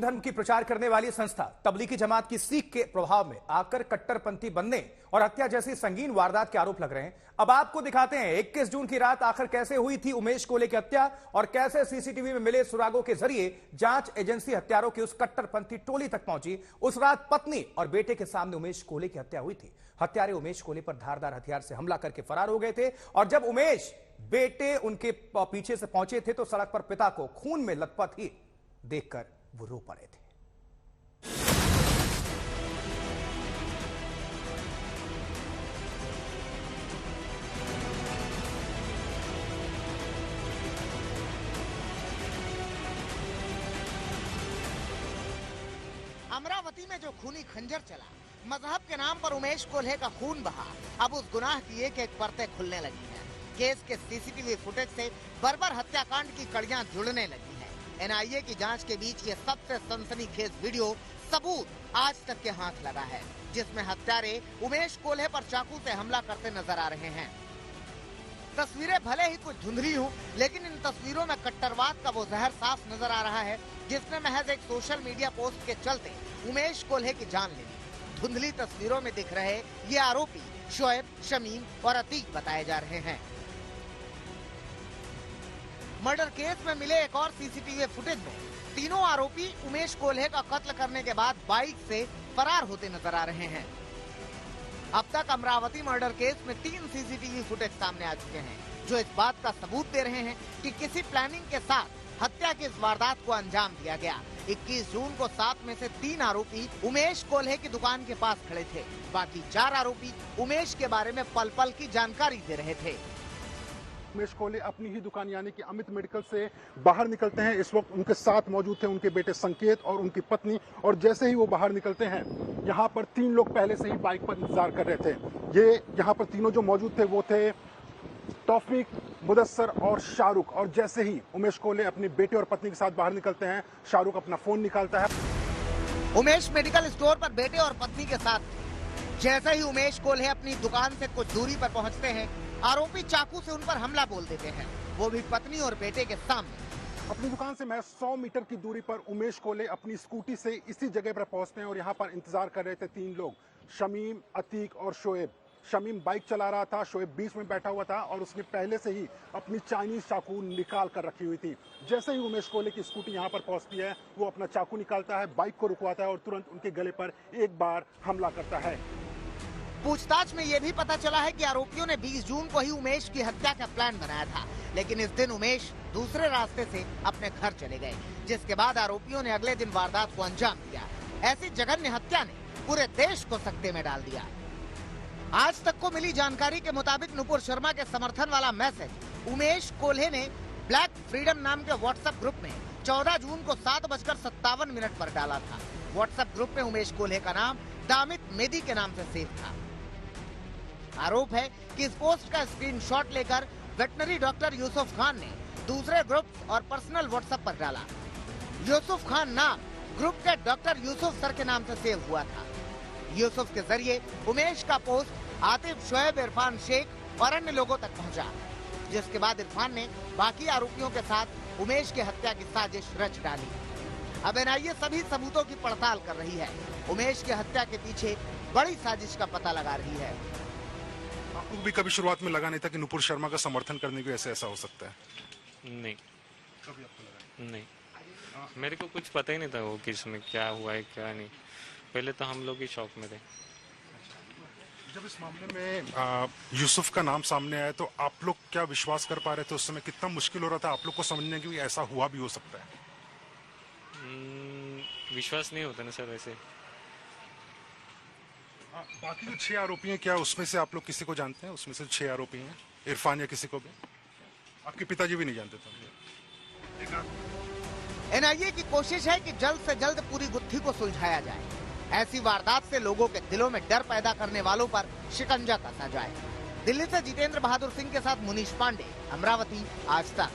मुस्लिम धर्म की प्रचार करने वाली संस्था तबलीगी जमात की सीख के प्रभाव में आकर कट्टरपंथी बनने और हत्या जैसी संगीन वारदात के आरोप लग रहे हैं। अब आपको दिखाते हैं 21 जून की रात आखिर कैसे हुई थी उमेश कोल्हे की हत्या और कैसे सीसीटीवी में मिले सुरागों के जरिए जांच एजेंसी हत्यारों की उस कट्टरपंथी टोली तक पहुंची। उस रात पत्नी और बेटे के सामने उमेश कोल्हे की हत्या हुई थी। हत्यारे उमेश कोल्हे पर धारदार हथियार से हमला करके फरार हो गए थे और जब उमेश बेटे उनके पीछे से पहुंचे थे तो सड़क पर पिता को खून में लथपथ ही देखकर वो रो पड़े थे। अमरावती में जो खूनी खंजर चला, मजहब के नाम पर उमेश कोल्हे का खून बहा, अब उस गुनाह की एक एक परतें खुलने लगी हैं। केस के सीसीटीवी फुटेज से बर्बर हत्याकांड की कड़ियां जुड़ने लगी हैं। एनआईए की जांच के बीच ये सबसे सनसनीखेज वीडियो सबूत आज तक के हाथ लगा है, जिसमें हत्यारे उमेश कोल्हे पर चाकू से हमला करते नजर आ रहे हैं। तस्वीरें भले ही कुछ धुंधली हों, लेकिन इन तस्वीरों में कट्टरवाद का वो जहर साफ नजर आ रहा है, जिसने महज एक सोशल मीडिया पोस्ट के चलते उमेश कोल्हे की जान ले ली। धुंधली तस्वीरों में दिख रहे ये आरोपी शोएब, शमीम और अतीक बताए जा रहे हैं। मर्डर केस में मिले एक और सीसीटीवी फुटेज में तीनों आरोपी उमेश कोल्हे का कत्ल करने के बाद बाइक से फरार होते नजर आ रहे हैं। अब तक अमरावती मर्डर केस में 3 सीसीटीवी फुटेज सामने आ चुके हैं, जो इस बात का सबूत दे रहे हैं कि किसी प्लानिंग के साथ हत्या की इस वारदात को अंजाम दिया गया। 21 जून को 7 में से 3 आरोपी उमेश कोल्हे की दुकान के पास खड़े थे। बाकी 4 आरोपी उमेश के बारे में पल पल की जानकारी दे रहे थे। उमेश कोल्हे अपनी ही दुकान यानी कि अमित मेडिकल से बाहर निकलते हैं। इस वक्त उनके साथ मौजूद थे उनके बेटे संकेत और उनकी पत्नी, और जैसे ही वो बाहर निकलते हैं यहाँ पर 3 लोग पहले से ही बाइक पर इंतजार कर रहे थे। ये यहाँ पर तीनों जो मौजूद थे वो थे तौफीक, मुदस्सर और शाहरुख। और जैसे ही उमेश कोल्हे अपने बेटे और पत्नी के साथ बाहर निकलते हैं, शाहरुख अपना फोन निकालता है। उमेश मेडिकल स्टोर पर बेटे और पत्नी के साथ जैसे ही उमेश कोल्हे अपनी दुकान से कुछ दूरी पर पहुंचते हैं, आरोपी चाकू से उन पर हमला बोल देते हैं, वो भी पत्नी और बेटे के सामने। अपनी दुकान से महज 100 मीटर की दूरी पर उमेश कोल्हे अपनी स्कूटी से इसी जगह पर पहुंचते हैं और यहाँ पर इंतजार कर रहे थे 3 लोग, शमीम, अतीक और शोएब। शमीम बाइक चला रहा था, शोएब बीच में बैठा हुआ था और उसने पहले से ही अपनी चाइनीज चाकू निकाल कर रखी हुई थी। जैसे ही उमेश कोल्हे की स्कूटी यहाँ पर पहुंचती है, वो अपना चाकू निकालता है, बाइक को रुकवाता है और तुरंत उनके गले पर एक बार हमला करता है। पूछताछ में यह भी पता चला है कि आरोपियों ने 20 जून को ही उमेश की हत्या का प्लान बनाया था, लेकिन इस दिन उमेश दूसरे रास्ते से अपने घर चले गए, जिसके बाद आरोपियों ने अगले दिन वारदात को अंजाम दिया। ऐसी जघन्य हत्या ने पूरे देश को सकते में डाल दिया। आज तक को मिली जानकारी के मुताबिक नुपुर शर्मा के समर्थन वाला मैसेज उमेश कोल्हे ने ब्लैक फ्रीडम नाम के व्हाट्सएप ग्रुप में 14 जून को 7:57 पर डाला था। व्हाट्सएप ग्रुप में उमेश कोल्हे का नाम दामित मेदी के नाम से सेव था। आरोप है कि इस पोस्ट का स्क्रीनशॉट लेकर वेटनरी डॉक्टर यूसुफ खान ने दूसरे ग्रुप और पर्सनल व्हाट्सएप पर डाला। यूसुफ खान नाम ग्रुप के डॉक्टर यूसुफ सर के नाम से सेव हुआ था। यूसुफ के जरिए उमेश का पोस्ट आतिफ, शोएब, इरफान शेख और अन्य लोगों तक पहुंचा, जिसके बाद इरफान ने बाकी आरोपियों के साथ उमेश की हत्या की साजिश रच डाली। अब एनआईए सभी सबूतों की पड़ताल कर रही है। उमेश की हत्या के पीछे बड़ी साजिश का पता लगा रही है। आपको भी कभी शुरुआत में लगा नहीं था कि नुपुर शर्मा का समर्थन करने की ऐसा हो सकता है? नहीं, कभी आपको लगा नहीं, मेरे को कुछ पता ही नहीं था वो किस में क्या हुआ है क्या नहीं। पहले तो हम लोग ही शौक में थे। जब इस मामले में यूसुफ का नाम सामने आया तो आप लोग क्या विश्वास कर पा रहे थे? उस समय कितना मुश्किल हो रहा था आप लोग को समझने की ऐसा हुआ भी हो सकता है? विश्वास नहीं होता ना सर वैसे। बाकी जो 6 आरोपी हैं, क्या उसमें से आप लोग किसी को जानते हैं? उसमें से 6 आरोपी हैं, इरफान या किसी को भी? आपके पिताजी भी नहीं जानते थे? एनआईए की कोशिश है कि जल्द से जल्द पूरी गुत्थी को सुलझाया जाए। ऐसी वारदात से लोगों के दिलों में डर पैदा करने वालों पर शिकंजा कसा जाए। दिल्ली से जितेंद्र बहादुर सिंह के साथ मुनीश पांडे, अमरावती, आज तक।